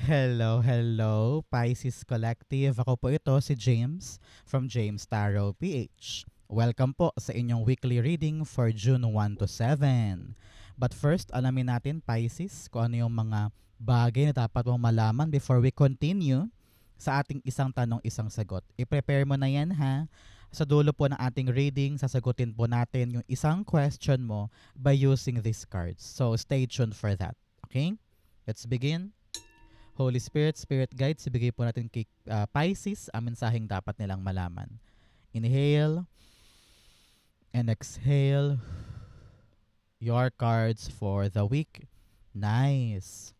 Hello, hello, Pisces Collective. Ako po ito, si James from James Tarot PH. Welcome po sa inyong weekly reading for June 1 to 7. But first, alamin natin, Pisces, kung ano yung mga bagay na dapat mong malaman before we continue sa ating isang tanong, isang sagot. I-prepare mo na yan, ha? Sa dulo po ng ating reading, sasagutin po natin yung isang question mo by using these cards. So, stay tuned for that. Okay? Let's begin. Holy Spirit, Spirit Guides, ibigay po natin kay Pisces ang mensaheng dapat nilang malaman. Inhale and exhale your cards for the week. Nice.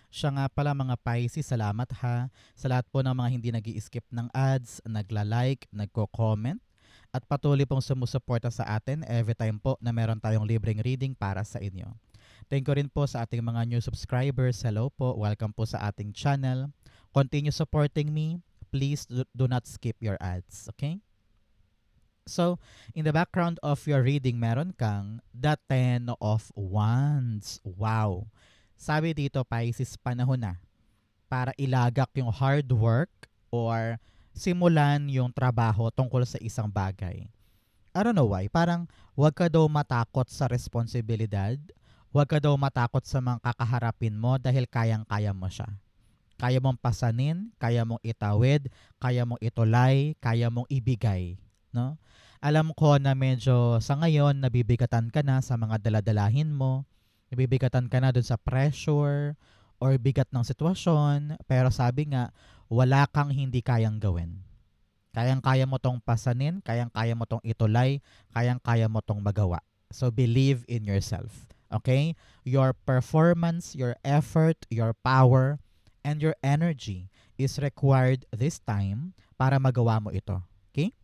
Siya nga pala mga Pisces, salamat ha. Sa lahat po ng mga hindi nag-i-skip ng ads, nagla-like, nagko-comment, at patuloy pong sumusuporta sa atin every time po na meron tayong libreng reading para sa inyo. Thank you rin po sa ating mga new subscribers. Hello po. Welcome po sa ating channel. Continue supporting me. Please do not skip your ads. Okay? So, in the background of your reading, meron kang the Ten of Wands. Wow. Sabi dito, Pisces, panahon na para ilagak yung hard work or simulan yung trabaho tungkol sa isang bagay. I don't know why. Parang wag ka daw matakot sa responsibilidad. Huwag ka daw matakot sa mga kakaharapin mo dahil kayang-kaya mo siya. Kaya mong pasanin, kaya mong itawid, kaya mong itulay, kaya mong ibigay. No? Alam ko na medyo sa ngayon, nabibigatan ka na sa mga daladalahin mo, nabibigatan ka na dun sa pressure or bigat ng sitwasyon, pero sabi nga, wala kang hindi kayang gawin. Kayang-kaya mo tong pasanin, kayang-kaya mo tong itulay, kayang-kaya mo tong magawa. So believe in yourself. Okay? Your performance, your effort, your power, and your energy is required this time para magawa mo ito. Okay?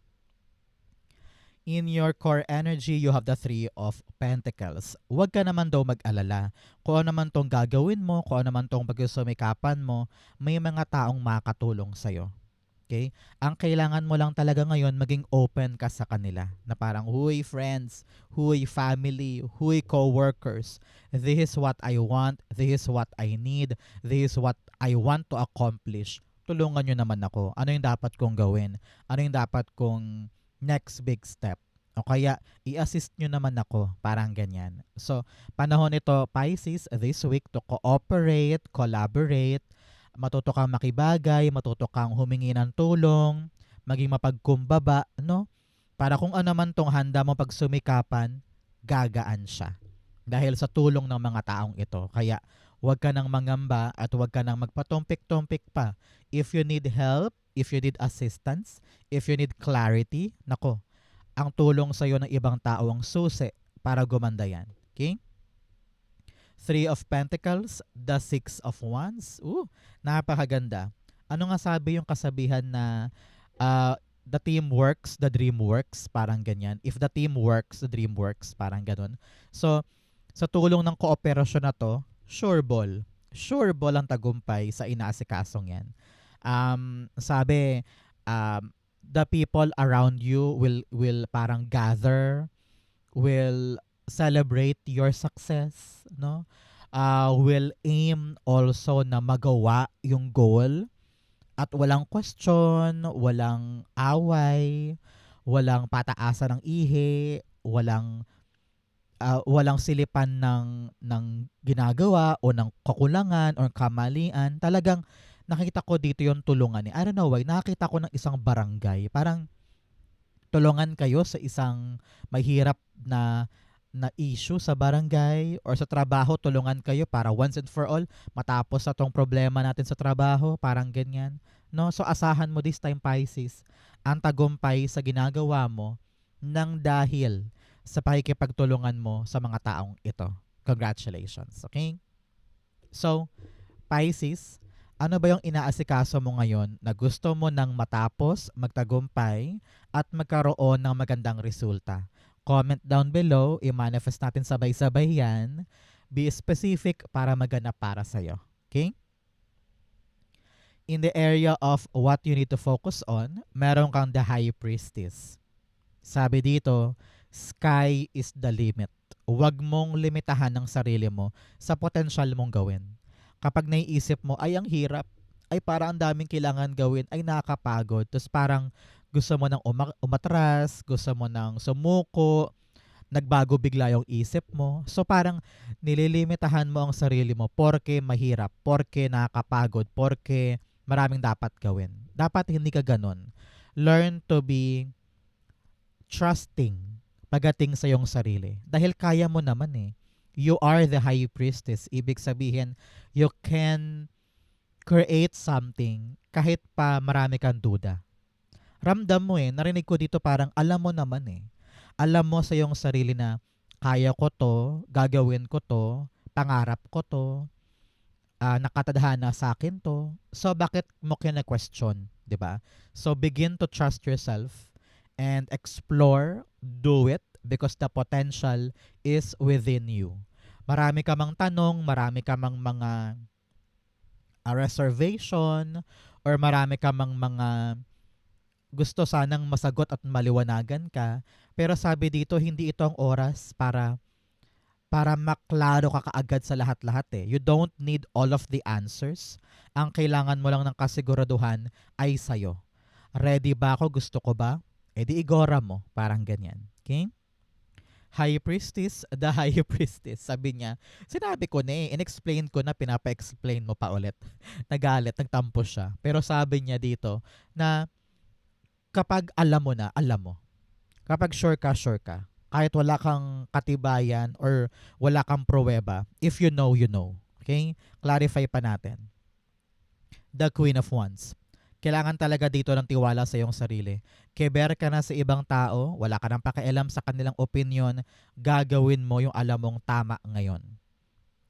In your core energy, you have the Three of Pentacles. Huwag ka naman daw mag-alala. Kung ano naman tong gagawin mo, kung ano naman tong pagsumikapan mo, may mga taong makakatulong sa'yo. Okay? Ang kailangan mo lang talaga ngayon, maging open ka sa kanila. Na parang, huy friends, huy family, huy co-workers. This is what I want. This is what I need. This is what I want to accomplish. Tulungan nyo naman ako. Ano yung dapat kong gawin? Ano yung dapat kong next big step? O kaya, i-assist nyo naman ako. Parang ganyan. So, panahon ito, Pisces, this week to cooperate, collaborate, matuto kang makibagay, matuto kang humingi ng tulong, maging mapagkumbaba, no? Para kung ano man tong handa mo pagsumikapan, gagaan siya. Dahil sa tulong ng mga taong ito. Kaya huwag ka nang mangamba at huwag ka nang magpatumpik-tumpik pa. If you need help, if you need assistance, if you need clarity, nako, ang tulong sa'yo ng ibang tao ang susi para gumanda yan. Okay? Three of Pentacles, the Six of Wands. Napakaganda. Ano nga sabi yung kasabihan na the team works, the dream works, parang ganyan. If the team works, the dream works, parang ganun. So, sa tulong ng kooperasyon na to, sure ball. Sure ball ang tagumpay sa inaasikasong yan. Sabi, the people around you will parang gather, will celebrate your success, no? Will aim also na magawa yung goal at walang question, walang away, walang pataasan ng ihi, walang silipan ng ginagawa o ng kakulangan o kamalian. Talagang nakita ko dito yung tulungan. I don't know why, nakita ko ng isang barangay. Parang tulungan kayo sa isang mahirap na issue sa barangay or sa trabaho, tulungan kayo para once and for all matapos na tong problema natin sa trabaho, parang ganyan. No? So asahan mo this time, Pisces, ang tagumpay sa ginagawa mo nang dahil sa pakikipagtulungan mo sa mga taong ito. Congratulations, okay? So, Pisces, ano ba yung inaasikaso mo ngayon na gusto mo nang matapos, magtagumpay, at magkaroon ng magandang resulta? Comment down below, i-manifest natin sabay-sabay yan. Be specific para maganap para sa'yo. Okay? In the area of what you need to focus on, meron kang the High Priestess. Sabi dito, sky is the limit. Huwag mong limitahan ang sarili mo sa potensyal mong gawin. Kapag naiisip mo, ay ang hirap, ay parang ang daming kailangan gawin, ay nakakapagod. Tapos parang gusto mo nang umatras, gusto mo nang sumuko, nagbago bigla yung isip mo. So parang nililimitahan mo ang sarili mo porke mahirap, porke nakakapagod, porke maraming dapat gawin. Dapat hindi ka ganun. Learn to be trusting pagating sa iyong sarili. Dahil kaya mo naman eh. You are the high priestess. Ibig sabihin, you can create something kahit pa marami kang duda. Ramdam mo eh, narinig ko dito parang alam mo naman eh. Alam mo sa iyong sarili na kaya ko to, gagawin ko to, pangarap ko to, nakatadhana sa akin to. So bakit mo kina-question, 'di ba? So begin to trust yourself and explore, do it because the potential is within you. Marami ka mang tanong, marami ka mang mga reservation, or marami ka mang mga gusto sanang masagot at maliwanagan ka. Pero sabi dito, hindi ito ang oras para maklaro ka kaagad sa lahat-lahat eh. You don't need all of the answers. Ang kailangan mo lang ng kasiguraduhan ay sa'yo. Ready ba ako? Gusto ko ba? E di igora mo. Parang ganyan. Okay? High Priestess, the High Priestess. Sabi niya, sinabi ko na eh, in-explain ko na, pinapa-explain mo pa ulit. Nagalit, nagtampo siya. Pero sabi niya dito na kapag alam mo na, alam mo. Kapag sure ka, sure ka. Kahit wala kang katibayan or wala kang pruweba, if you know, you know. Okay? Clarify pa natin. The Queen of Wands. Kailangan talaga dito ng tiwala sa iyong sarili. Keber ka na sa ibang tao, wala ka nang pakialam sa kanilang opinion, gagawin mo yung alam mong tama ngayon.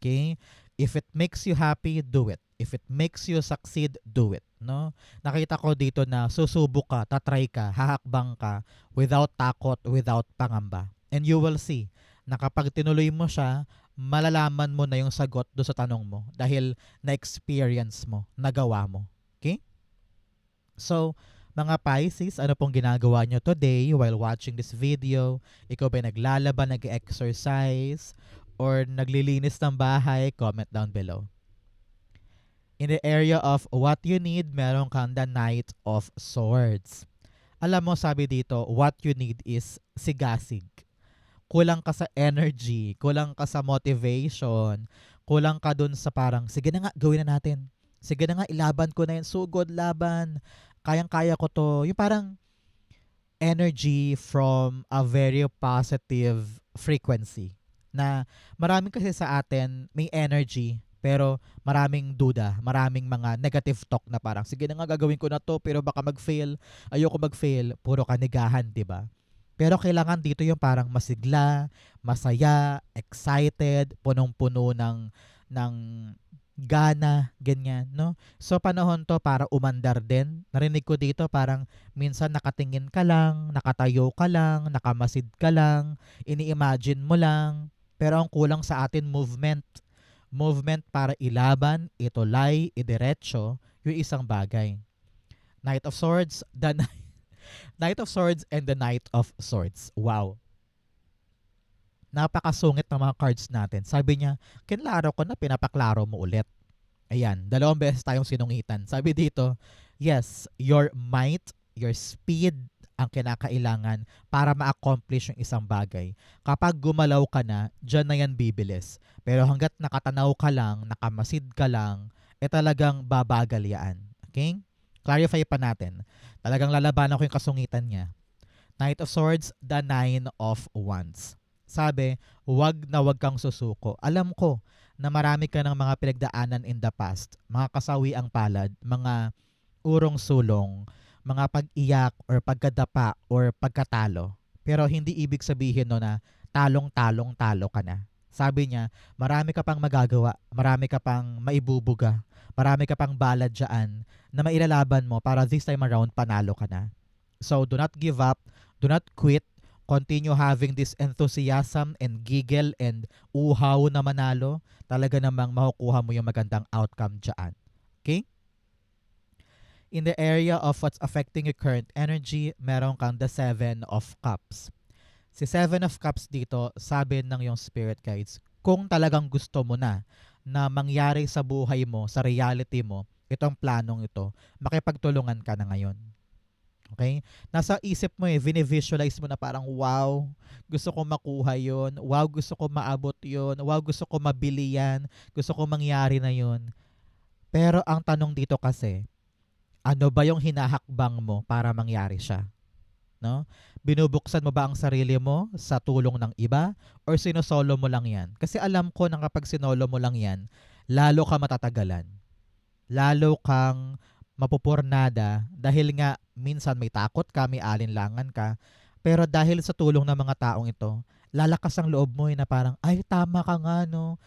Okay? If it makes you happy, do it. If it makes you succeed, do it. No? Nakita ko dito na susubok ka, tatry ka, hahakbang ka without takot, without pangamba. And you will see na kapag tinuloy mo siya, malalaman mo na yung sagot do sa tanong mo dahil na-experience mo, nagawa mo. Okay? So, mga Pisces, ano pong ginagawa nyo today while watching this video? Ikaw ba naglalaban, nag-exercise, or naglilinis ng bahay? Comment down below. In the area of what you need, meron kang the Knight of Swords. Alam mo, sabi dito, what you need is sigasig. Kulang ka sa energy, kulang ka sa motivation, kulang ka dun sa parang, sige na nga, gawin na natin. Sige na nga, ilaban ko na yan. Sugod, laban. Kayang-kaya ko to. Yung parang energy from a very positive frequency. Na maraming kasi sa atin may energy pero maraming duda, maraming mga negative talk na parang sige na nga gagawin ko na to pero baka mag-fail, ayoko mag-fail, puro kanigahan, 'di ba? Pero kailangan dito yung parang masigla, masaya, excited, punong-puno ng gana, ganyan, no? So panahon to para umandar din. Narinig ko dito parang minsan nakatingin ka lang, nakatayo ka lang, nakamasid ka lang, ini-imagine mo lang. Pero ang kulang sa atin movement. Movement para ilaban, itulay, idiretso yung isang bagay. Knight of Swords, the Knight of Swords and the Knight of Swords. Wow. Napakasungit ng mga cards natin. Sabi niya, kinlaro ko na, pinapaklaro mo ulit. Ayan, 2 beses tayong sinungitan. Sabi dito, yes, your might, your speed ang kinakailangan para ma-accomplish yung isang bagay. Kapag gumalaw ka na, dyan na yan bibilis. Pero hanggat nakatanaw ka lang, nakamasid ka lang, talagang babagal yan. Okay? Clarify pa natin. Talagang lalabanan ko yung kasungitan niya. Knight of Swords, the Nine of Wands. Sabi, wag na wag kang susuko. Alam ko na marami ka ng mga pinagdaanan in the past, mga kasawi ang palad, mga urong-sulong, mga pag-iyak or pagkadapa or pagkatalo. Pero hindi ibig sabihin no na talong-talong-talo ka na. Sabi niya, marami ka pang magagawa, marami ka pang maibubuga, marami ka pang bala dyan na mailalaban mo para this time around panalo ka na. So do not give up, do not quit, continue having this enthusiasm and giggle and uhaw na manalo. Talaga namang makukuha mo yung magandang outcome dyan. Okay? In the area of what's affecting your current energy, meron kang the Seven of Cups. Si Seven of Cups dito, sabi ng yung spirit guides, kung talagang gusto mo na na mangyari sa buhay mo, sa reality mo, itong planong ito, makipagtulungan ka na ngayon. Okay? Nasa isip mo visualize mo na parang, wow, gusto ko makuha yon, wow, gusto ko maabot yon, wow, gusto ko mabili yan, gusto ko mangyari na yon. Pero ang tanong dito kasi, ano ba yung hinahakbang mo para mangyari siya? No? Binubuksan mo ba ang sarili mo sa tulong ng iba or sinosolo mo lang yan? Kasi alam ko na kapag sinolo mo lang yan, lalo ka matatagalan. Lalo kang mapupurnada dahil nga minsan may takot ka, may alinlangan ka. Pero dahil sa tulong ng mga taong ito, lalakas ang loob mo na parang, ay tama ka nga no.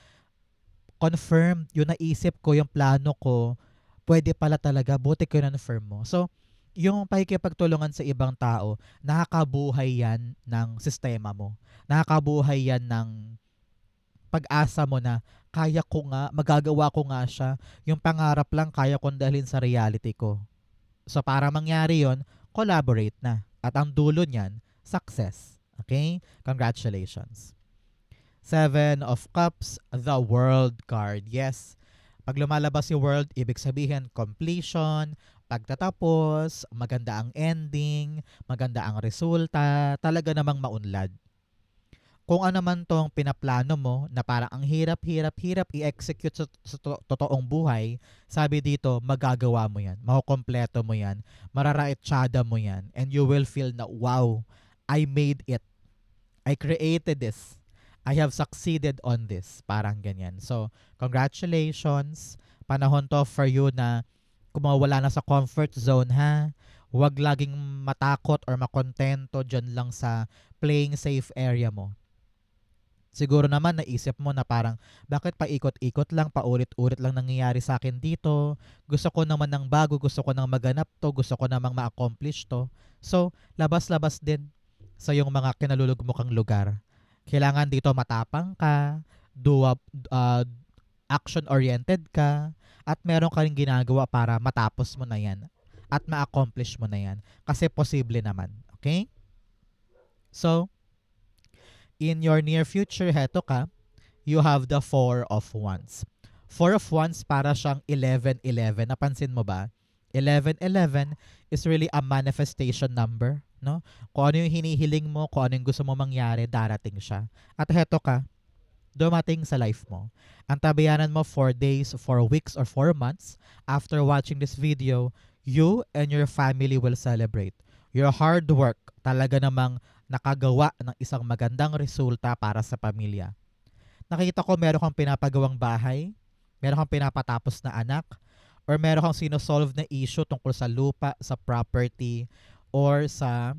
Confirmed, yung naisip ko, yung plano ko, pwede pala talaga, buti ko na-confirm mo. So, yung pakikipagtulungan sa ibang tao, nakakabuhay yan ng sistema mo. Nakakabuhay yan ng pag-asa mo na kaya ko nga, magagawa ko nga siya. Yung pangarap lang, kaya kong dalhin sa reality ko. So, para mangyari yon, collaborate na. At ang dulo niyan, success. Okay? Congratulations. 7 of Cups, the World card. Yes, pag lumalabas yung world, ibig sabihin completion, pagtatapos, maganda ang ending, maganda ang resulta, talaga namang maunlad. Kung ano man tong pinaplano mo na parang ang hirap i-execute sa totoong buhay, sabi dito, magagawa mo yan, makukompleto mo yan, mararaitsada mo yan, and you will feel na, wow, I made it. I created this. I have succeeded on this. Parang ganyan. So, congratulations. Panahon to for you na kumawala na sa comfort zone, ha? Huwag laging matakot or makontento dyan lang sa playing safe area mo. Siguro naman naisip mo na parang, bakit paikot-ikot lang, paulit-ulit lang nangyayari sa akin dito? Gusto ko naman ng bago, gusto ko nang maganap to, gusto ko namang ma-accomplish to. So, labas-labas din sa yung mga kinalulugmokang lugar. Kailangan dito matapang ka, action-oriented ka, at meron ka rin ginagawa para matapos mo na yan at ma-accomplish mo na yan. Kasi posible naman. Okay? So, in your near future, heto ka, you have the 4 of Wands. 4 of Wands para siyang 11-11. Napansin mo ba? 11-11 is really a manifestation number. No? Kung ano yung hinihiling mo, kung ano yung gusto mo mangyari, darating siya. At heto ka, dumating sa life mo. Ang tabayanan mo 4 days, 4 weeks, or 4 months after watching this video, you and your family will celebrate. Your hard work talaga namang nakagawa ng isang magandang resulta para sa pamilya. Nakita ko meron kang pinapagawang bahay, meron kang pinapatapos na anak, or meron kang sinosolve na issue tungkol sa lupa, sa property, or sa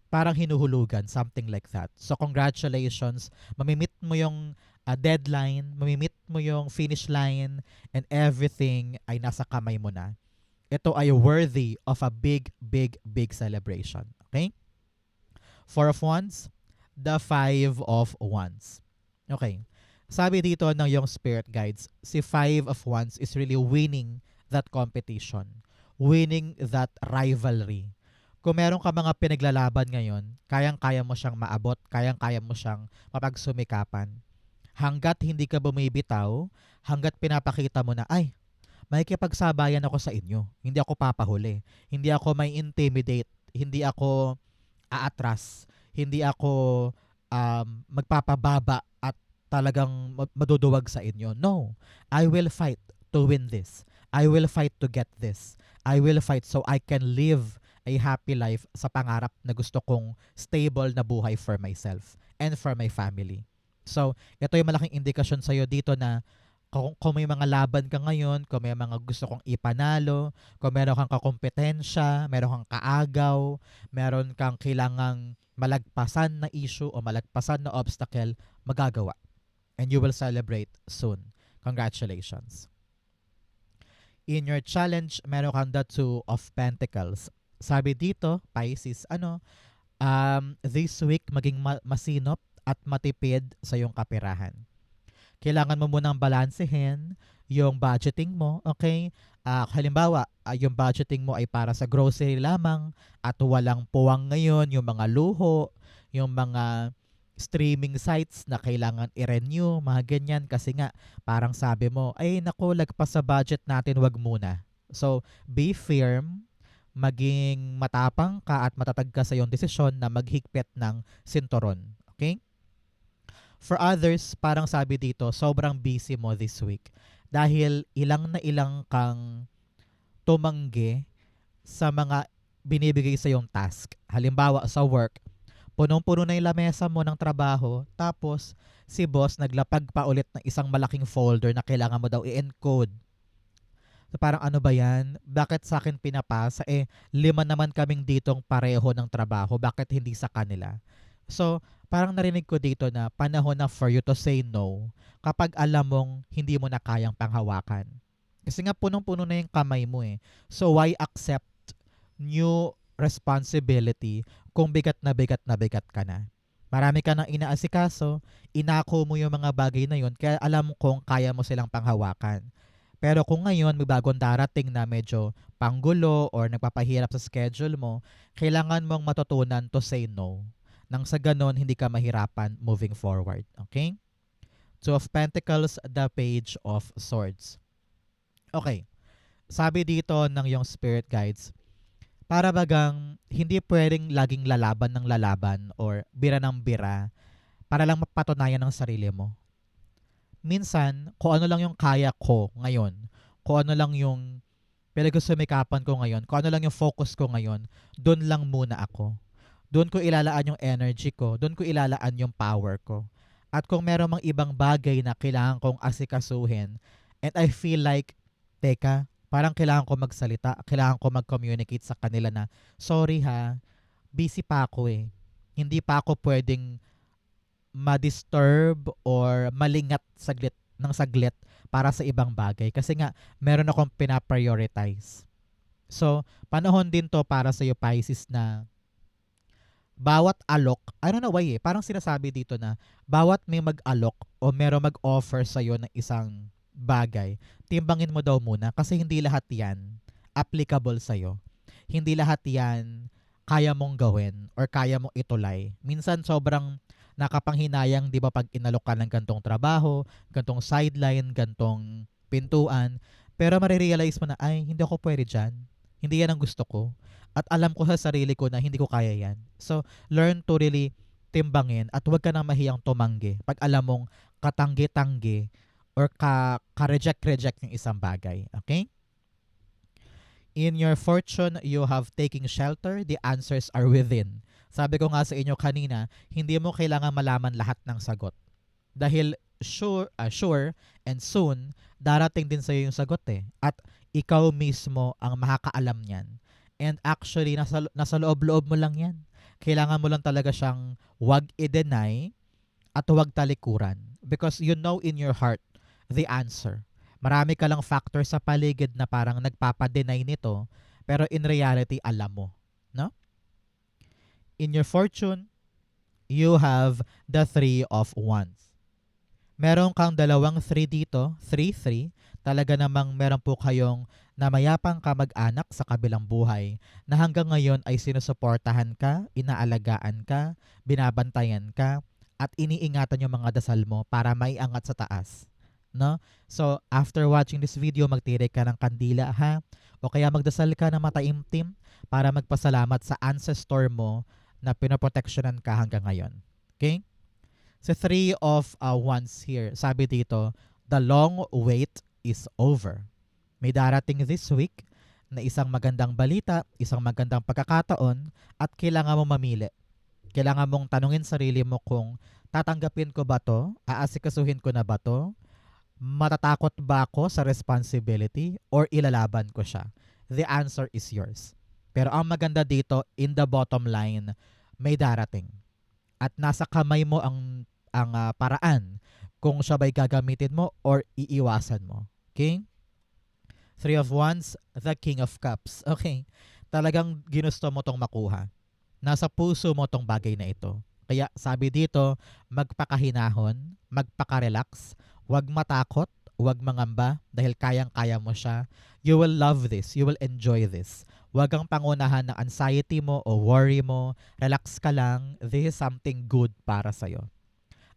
parang hinuhulugan, something like that. So congratulations, mamimit mo yung deadline, mamimit mo yung finish line, and everything ay nasa kamay mo na. Ito ay worthy of a big, big, big celebration. Okay? 4 of Wands, the 5 of Wands. Okay. Sabi dito ng yung spirit guides, si 5 of Wands is really winning that competition, winning that rivalry. Kung meron ka mga pinaglalaban ngayon, kayang-kaya mo siyang maabot, kayang-kaya mo siyang mapagsumikapan. Hanggat hindi ka bumibitaw, hanggat pinapakita mo na, ay, makikipagsabayan ako sa inyo. Hindi ako papahuli. Hindi ako may intimidate. Hindi ako aatras. Hindi ako magpapababa at talagang maduduwag sa inyo. No. I will fight to win this. I will fight to get this. I will fight so I can live a happy life sa pangarap na gusto kong stable na buhay for myself and for my family. So, ito yung malaking indikasyon sa'yo dito na kung may mga laban ka ngayon, kung may mga gusto kong ipanalo, kung meron kang kakompetensya, meron kang kaagaw, meron kang kailangang malagpasan na issue o malagpasan na obstacle, magagawa. And you will celebrate soon. Congratulations. In your challenge, meron kang the 2 of Pentacles. Sabi dito, Pisces, this week maging masinop at matipid sa iyong kapirahan. Kailangan mo munang balansehin yung budgeting mo, okay? Halimbawa, yung budgeting mo ay para sa grocery lamang at walang puwang ngayon, yung mga luho, yung mga streaming sites na kailangan i-renew, mga ganyan. Kasi nga, parang sabi mo, ay nako, lagpas sa budget natin, wag muna. So, be firm, maging matapang ka at matatag ka sa iyong desisyon na maghigpit ng sinturon. Okay? For others, parang sabi dito, sobrang busy mo this week. Dahil ilang na ilang kang tumanggi sa mga binibigay sa iyong task. Halimbawa, sa work, punong-puno na yung lamesa mo ng trabaho, tapos si boss naglapag pa ulit ng isang malaking folder na kailangan mo daw i-encode. So parang ano ba yan? Bakit sa akin pinapasa? Lima naman kaming ditong pareho ng trabaho. Bakit hindi sa kanila? So, parang narinig ko dito na panahon na for you to say no kapag alam mong hindi mo na kayang panghawakan. Kasi nga punong-puno na yung kamay mo eh. So, why accept new responsibility kung bigat na bigat ka na? Marami ka nang inaasikaso, inako mo yung mga bagay na yun, kaya alam kong kaya mo silang panghawakan. Pero kung ngayon may bagong darating na medyo panggulo or nagpapahirap sa schedule mo, kailangan mong matutunan to say no. Nang sa ganon, hindi ka mahirapan moving forward. Okay? Two of Pentacles, the Page of Swords. Okay. Sabi dito ng yung spirit guides, para bagang hindi pwedeng laging lalaban ng lalaban or bira ng bira para lang mapatunayan ng sarili mo. Minsan, kung ano lang yung kaya ko ngayon, kung ano lang yung pinagsusumikapan ko ngayon, kung ano lang yung focus ko ngayon, doon lang muna ako. Doon ko ilalaan yung energy ko, doon ko ilalaan yung power ko. At kung meron mang ibang bagay na kailangan kong asikasuhin, and I feel like, teka, parang kailangan ko magsalita, kailangan ko mag-communicate sa kanila na, sorry ha, busy pa ako eh. Hindi pa ako pwedeng ma-disturb or malingat saglit para sa ibang bagay. Kasi nga, meron akong pinaprioritize. So, panahon din to para sa iyo, Pisces, na bawat alok, I don't know why parang sinasabi dito na bawat may mag-alok o meron mag-offer sa iyo ng isang bagay, timbangin mo daw muna kasi hindi lahat yan applicable sa iyo. Hindi lahat yan kaya mong gawin or kaya mong itulay. Minsan sobrang nakapanghinayang, di ba, pag inalok ka ng gantong trabaho, gantong sideline, gantong pintuan, pero marirealize mo na, ay, hindi ako pwede dyan. Hindi yan ang gusto ko. At alam ko sa sarili ko na hindi ko kaya yan. So, learn to really timbangin at huwag ka nang mahiyang tumanggi pag alam mong katanggi-tanggi or ka-reject-reject yung isang bagay. Okay? In your fortune, you have taking shelter. The answers are within. Sabi ko nga sa inyo kanina, hindi mo kailangan malaman lahat ng sagot. Dahil sure and soon, darating din sa iyo yung sagot eh. At ikaw mismo ang makakaalam niyan. And actually, nasa loob-loob mo lang yan. Kailangan mo lang talaga siyang wag i-deny at wag talikuran. Because you know in your heart the answer. Marami ka lang factor sa paligid na parang nagpapadeny nito, pero in reality, alam mo. No? In your fortune, you have the Three of Wands. Meron kang dalawang 3 dito, 3-3. Talaga namang meron po kayong namayapang kamag-anak sa kabilang buhay na hanggang ngayon ay sinusuportahan ka, inaalagaan ka, binabantayan ka, at iniingatan yung mga dasal mo para maiangat sa taas. No? So, after watching this video, magtirik ka ng kandila ha? O kaya magdasal ka ng mataimtim para magpasalamat sa ancestor mo na pinoproteksyonan ka hanggang ngayon. Okay? So, Three of Wands here. Sabi dito, the long wait is over. May darating this week na isang magandang balita, isang magandang pagkakataon, at kailangan mo mamili. Kailangan mong tanungin sarili mo kung tatanggapin ko ba to? Aasikasuhin ko na ba to? Matatakot ba ako sa responsibility or ilalaban ko siya? The answer is yours. Pero ang maganda dito, in the bottom line, may darating. At nasa kamay mo ang paraan kung siya ba'y gagamitin mo or iiwasan mo. Okay? Three of Wands, the King of Cups. Okay. Talagang ginusto mo tong makuha. Nasa puso mo tong bagay na ito. Kaya sabi dito, magpakahinahon, magpakarelax, huwag matakot, huwag mangamba dahil kayang-kaya mo siya. You will love this. You will enjoy this. Huwag kang pangunahan ng anxiety mo o worry mo. Relax ka lang. This is something good para sa'yo.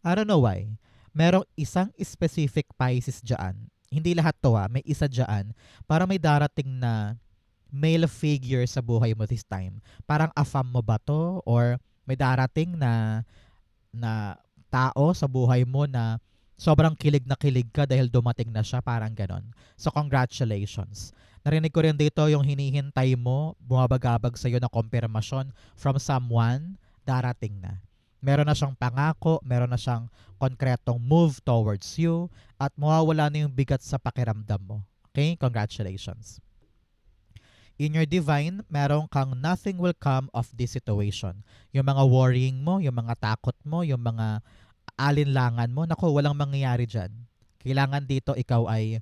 I don't know why. Merong isang specific Pisces dyan. Hindi lahat to may isa dyan. Para may darating na male figure sa buhay mo this time. Parang afam mo ba to? Or may darating na tao sa buhay mo na sobrang kilig na kilig ka dahil dumating na siya, parang ganon. So congratulations. Narinig ko rin dito yung hinihintay mo, bumabagabag sa'yo na konfirmasyon from someone, darating na. Meron na siyang pangako, meron na siyang konkretong move towards you, at mawawala na yung bigat sa pakiramdam mo. Okay? Congratulations. In your divine, meron kang nothing will come of this situation. Yung mga worrying mo, yung mga takot mo, yung mga alinlangan mo, naku, walang mangyayari dyan. Kailangan dito ikaw ay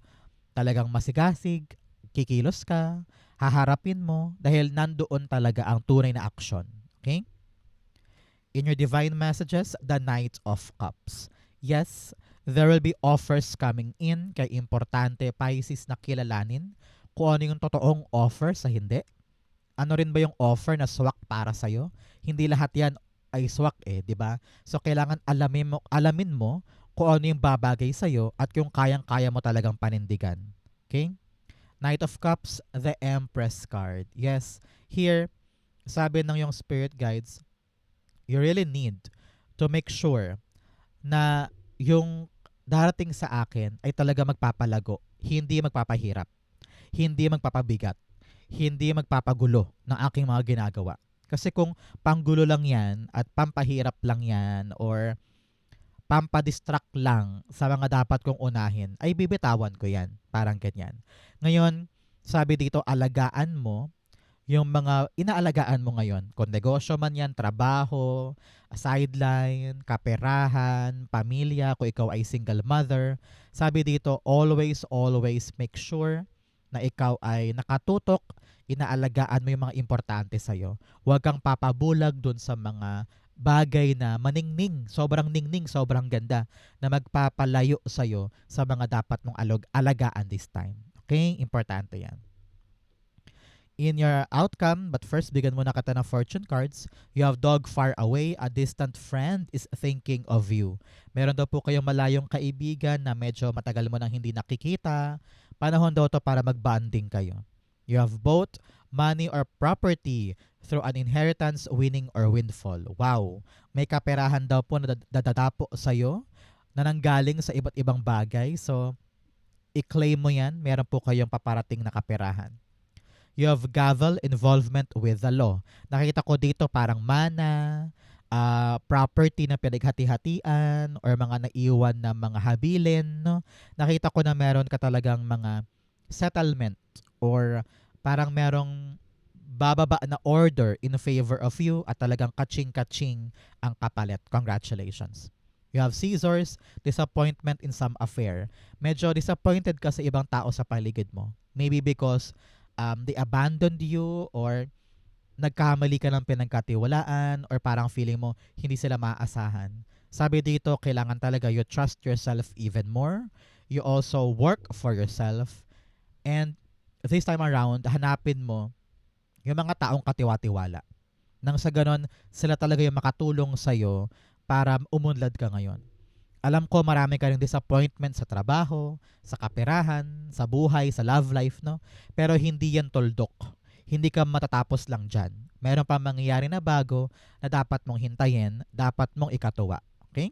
talagang masigasig, kikilos ka, haharapin mo, dahil nandoon talaga ang tunay na aksyon. Okay? In your divine messages, the Knight of Cups. Yes, there will be offers coming in, kay importante Pisces na kilalanin kung ano yung totoong offer sa hindi. Ano rin ba yung offer na swak para sa'yo? Hindi lahat yan ay swak di ba? So kailangan alamin mo kung ano yung babagay sa'yo at yung kayang-kaya mo talagang panindigan. Okay? Knight of Cups, the Empress card. Yes, here, sabi ng yung spirit guides, you really need to make sure na yung darating sa akin ay talaga magpapalago, hindi magpapahirap, hindi magpapabigat, hindi magpapagulo ng aking mga ginagawa. Kasi kung panggulo lang yan at pampahirap lang yan or pampadistract lang sa mga dapat kong unahin, ay bibitawan ko yan. Parang ganyan. Ngayon, sabi dito, alagaan mo yung mga inaalagaan mo ngayon. Kung negosyo man yan, trabaho, sideline, kaperahan, pamilya, kung ikaw ay single mother. Sabi dito, always make sure na ikaw ay nakatutok, inaalagaan mo yung mga importante sa'yo. Huwag kang papabulag dun sa mga bagay na maningning, sobrang ganda, na magpapalayo sa'yo sa mga dapat mong alagaan this time. Okay? Importante yan. In your outcome, but first, bigyan muna kita ng fortune cards. You have dog far away, a distant friend is thinking of you. Meron daw po kayong malayong kaibigan na medyo matagal mo nang hindi nakikita. Panahon daw to para mag-bonding kayo. You have both money or property through an inheritance, winning or windfall. Wow! May kaperahan daw po na dadadapo sa'yo na nanggaling sa iba't ibang bagay. So, i-claim mo yan. Meron po kayong paparating na kaperahan. You have gavel, involvement with the law. Nakita ko dito parang mana, property na pinaghati-hatian or mga naiwan na mga habilin. No? Nakita ko na meron ka talagang mga settlement or parang merong bababa na order in favor of you at talagang kaching-kaching ang kapalit. Congratulations. You have scissors, disappointment in some affair. Medyo disappointed ka sa ibang tao sa paligid mo. Maybe because they abandoned you or nagkamali ka ng pinagkatiwalaan or parang feeling mo hindi sila maaasahan. Sabi dito, kailangan talaga you trust yourself even more. You also work for yourself. And this time around, hanapin mo yung mga taong katiwa-tiwala. Nang sa ganon, sila talaga yung makatulong sa'yo para umunlad ka ngayon. Alam ko marami ka ring disappointment sa trabaho, sa kaperahan, sa buhay, sa love life, no? Pero hindi yan tuldok. Hindi ka matatapos lang dyan. Meron pa mangyayari na bago na dapat mong hintayin, dapat mong ikatuwa. Okay?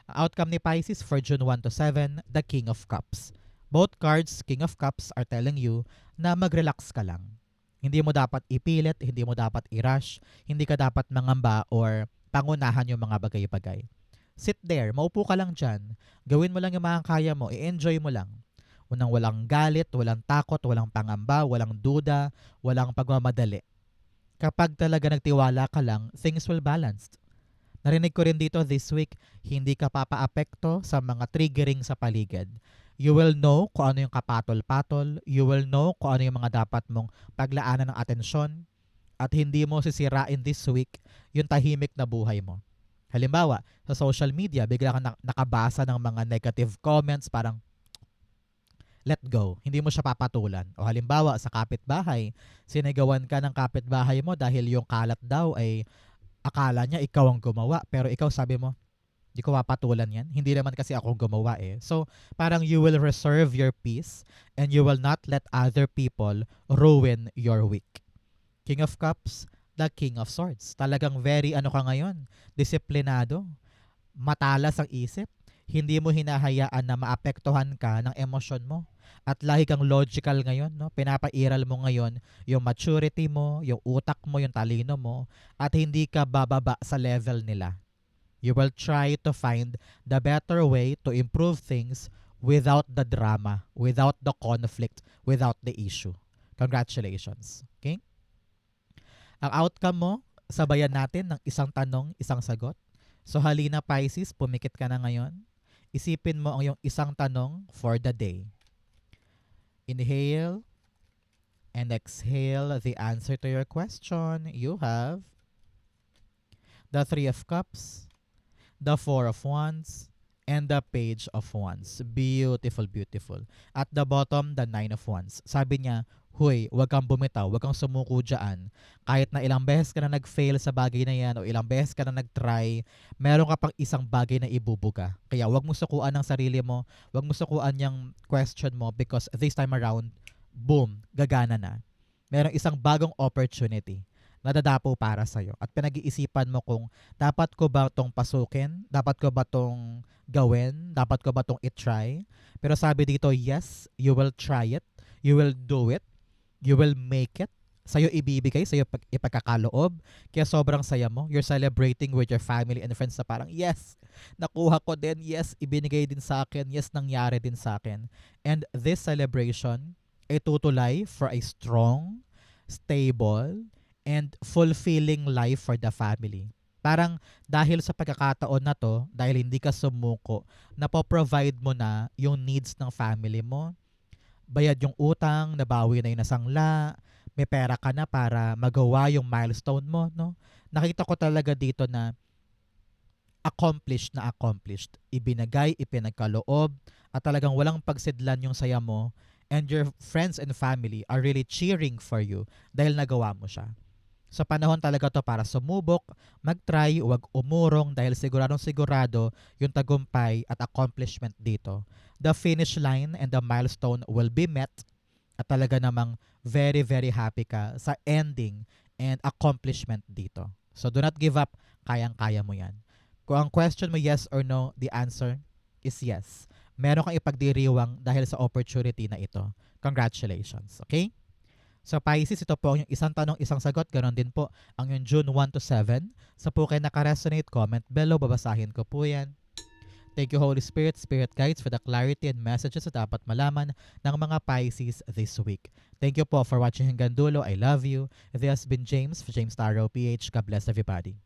Outcome ni Pisces for June 1 to 7, the King of Cups. Both cards, King of Cups, are telling you na mag-relax ka lang. Hindi mo dapat ipilit, hindi mo dapat i-rush, hindi ka dapat mangamba or pangunahan yung mga bagay-bagay. Sit there, maupo ka lang dyan. Gawin mo lang yung mga kaya mo, i-enjoy mo lang. Walang galit, walang takot, walang pangamba, walang duda, walang pagmamadali. Kapag talaga nagtiwala ka lang, things will balance. Narinig ko rin dito this week, hindi ka papaapekto sa mga triggering sa paligid. You will know kung ano yung kapatol-patol, you will know kung ano yung mga dapat mong paglaanan ng atensyon, at hindi mo sisirain this week yung tahimik na buhay mo. Halimbawa, sa social media, bigla kang nakabasa ng mga negative comments, parang let go. Hindi mo siya papatulan. O halimbawa, sa kapitbahay, sinigawan ka ng kapitbahay mo dahil yung kalat daw ay akala niya ikaw ang gumawa. Pero ikaw sabi mo, di ko papatulan yan. Hindi naman kasi ako gumawa eh. So, parang you will reserve your peace and you will not let other people ruin your week. King of Cups, the King of Swords. Talagang very ano ka ngayon, disiplinado, matalas ang isip. Hindi mo hinahayaan na maapektuhan ka ng emosyon mo. At lagi kang logical ngayon, no? Pinapairal mo ngayon yung maturity mo, yung utak mo, yung talino mo, at hindi ka bababa sa level nila. You will try to find the better way to improve things without the drama, without the conflict, without the issue. Congratulations. Okay? Ang outcome mo, sabayan natin ng isang tanong, isang sagot. So halina Pisces, pumikit ka na ngayon. Isipin mo ang iyong isang tanong for the day. Inhale and exhale the answer to your question. You have the Three of Cups, the Four of Wands, and the Page of Wands. Beautiful, beautiful. At the bottom, the Nine of Wands. Sabi niya, huy, huwag kang bumitaw, huwag kang sumuko dyan. Kahit na ilang beses ka na nag-fail sa bagay na yan o ilang beses ka na nag-try, meron ka pang isang bagay na ibubuga. Kaya huwag mo sukuan ng sarili mo, huwag mo sukuan yung question mo because this time around, boom, gagana na. Merong isang bagong opportunity na dadapo para sa'yo. At pinag-iisipan mo kung dapat ko ba itong pasukin? Dapat ko ba itong gawin? Dapat ko ba itong itry? Pero sabi dito, yes, you will try it. You will do it. You will make it. Sa'yo ibibigay, sa'yo ipagkakaloob. Kaya sobrang saya mo. You're celebrating with your family and friends na parang, yes, nakuha ko din. Yes, ibinigay din sa akin. Yes, nangyari din sa akin. And this celebration ay tutulay for a strong, stable, and fulfilling life for the family. Parang dahil sa pagkakataon na to, dahil hindi ka sumuko, napoprovide mo na yung needs ng family mo. Bayad yung utang, nabawi na yung nasangla, may pera ka na para magawa yung milestone mo, no? Nakita ko talaga dito na accomplished na accomplished. Ibinagay, ipinagkaloob, at talagang walang pagsidlan yung saya mo, and your friends and family are really cheering for you dahil nagawa mo siya. Sa panahon talaga to para sumubok, mag-try, huwag umurong dahil siguradong sigurado yung tagumpay at accomplishment dito. The finish line and the milestone will be met at talaga namang very, very happy ka sa ending and accomplishment dito. So do not give up, kayang-kaya mo yan. Kung ang question mo yes or no, the answer is yes. Meron kang ipagdiriwang dahil sa opportunity na ito. Congratulations, okay? So Pisces, ito po ang yung isang tanong, isang sagot. Ganon din po ang yung June 1 to 7. Sa po kayo nakaresonate, comment below. Babasahin ko po yan. Thank you Holy Spirit, Spirit Guides for the clarity and messages na dapat malaman ng mga Pisces this week. Thank you po for watching hanggang dulo. I love you. This has been James for James Tarot PH. God bless everybody.